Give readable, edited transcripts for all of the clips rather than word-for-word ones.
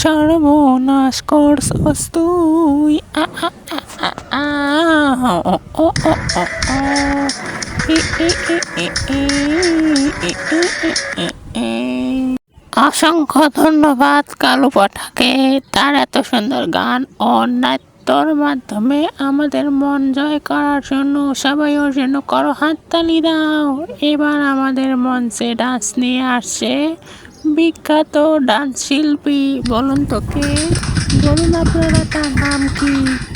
সর্বনাশ করছস তুই আ আ আ আ আ ও ও ও ও ও ই ই ই ই ই ই ই ই ই। অসংখ্য ধন্যবাদ কালু পাঠাকে, তার এত সুন্দর গান ও নাট্যর মাধ্যমে আমাদের মন জয় করার জন্য। সবাই ওর জন্য করো হাততালি দাও। এবার আমাদের মঞ্চে ডান্স নিয়ে আসছে বিখ্যাত ডান্স শিল্পী। বলুন তো কে? বলুন আপনারা, তার নাম কি?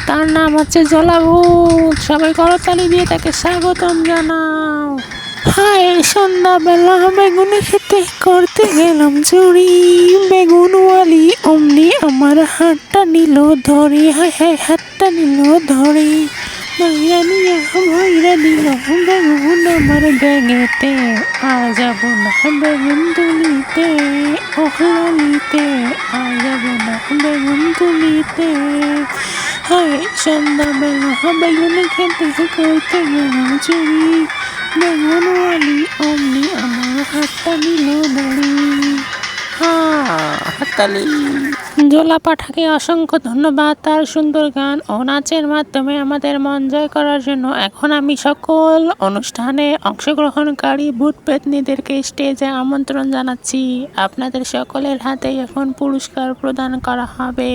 তার নাম হচ্ছে জলাভূত। সবাই করতালি দিয়ে তাকে স্বাগতম জানাও। হায় সন্ধ্যাবেলা বেগুনি খেতে করতে গেলাম চুরি, বেগুনওয়ালি অমনি আমার হাতটা নিল ধরে। হায় হায় হাতটা নিল ধরে, ভৈরা নিয়ে ভৈরা দিল বেগুন আমার ব্যাগেতে। আর যাব না বেগুন তুলিতে, ওহলালিতে আর যাব না বেগুন তুলিতে। হায় সন্ধ্যাবেলা বেগুনি খেতে করতে গেলাম চুরি, বেগুনওয়ালি অমনি আমার হাতটা নিল ধরে। হাততালি। জোলা পাঠাকে অসংখ্য ধন্যবাদ তার সুন্দর গান ও নাচের মাধ্যমে আমাদের মন জয় করার জন্য। এখন আমি সকল অনুষ্ঠানে অংশগ্রহণকারী ভূত পেতনিদেরকে স্টেজে আমন্ত্রণ জানাচ্ছি। আপনাদের সকলের হাতেই এখন পুরস্কার প্রদান করা হবে।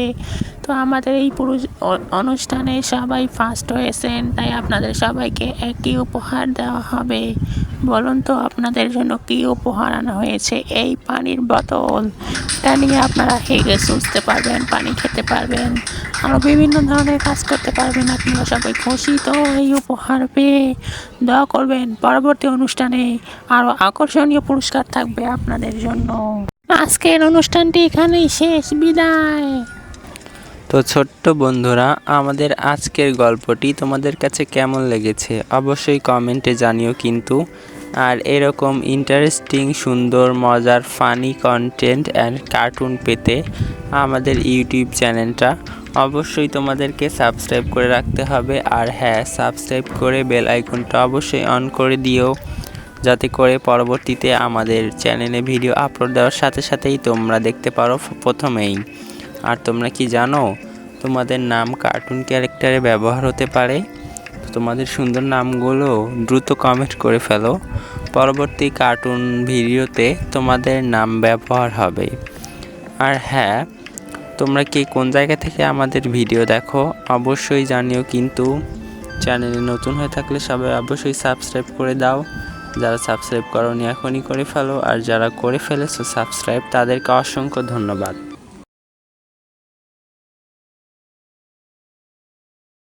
তো আমাদের এই অনুষ্ঠানে সবাই ফার্স্ট হয়েছেন, তাই আপনাদের সবাইকে একই উপহার দেওয়া হবে। বলুন তো আপনাদের জন্য কী উপহার আনা হয়েছে? এই পানির বোতল, এটা নিয়ে আপনারা হেগে সুস্থতে পারবেন, পানি খেতে পারবেন, আরও বিভিন্ন ধরনের কাজ করতে পারবেন। আপনারা সবাই খুশি তো এই উপহার পেয়ে? দোয়া করবেন পরবর্তী অনুষ্ঠানে আরও আকর্ষণীয় পুরস্কার থাকবে আপনাদের জন্য। আজকের অনুষ্ঠানটি এখানেই শেষ, বিদায়। তো ছোট্ট বন্ধুরা, আমাদের আজকের গল্পটি তোমাদের কাছে কেমন লেগেছে অবশ্যই কমেন্টে জানিও কিন্তু। আর এরকম ইন্টারেস্টিং, সুন্দর, মজার, ফানি কন্টেন্ট অ্যান্ড কার্টুন পেতে আমাদের ইউটিউব চ্যানেলটা অবশ্যই তোমাদেরকে সাবস্ক্রাইব করে রাখতে হবে। আর হ্যাঁ, সাবস্ক্রাইব করে বেল আইকনটা অবশ্যই অন করে দিও, যাতে করে পরবর্তীতে আমাদের চ্যানেলে ভিডিও আপলোড দেওয়ার সাথে সাথেই তোমরা দেখতে পারো প্রথমেই। আর তোমরা কি জানো তোমাদের নাম কার্টুন ক্যারেক্টারে ব্যবহার হতে পারে? তোমাদের সুন্দর নামগুলো দ্রুত কমেন্ট করে ফেলো, পরবর্তী কার্টুন ভিডিওতে তোমাদের নাম ব্যবহার হবে। আর হ্যাঁ, তোমরা কি কোন জায়গা থেকে আমাদের ভিডিও দেখো অবশ্যই জানিও কিন্তু। চ্যানেলে নতুন হয়ে থাকলে সবাই অবশ্যই সাবস্ক্রাইব করে দাও। যারা সাবস্ক্রাইব করোনি এখনই করে ফেলো, আর যারা করে ফেলেছো সাবস্ক্রাইব তাদেরকে অসংখ্য ধন্যবাদ।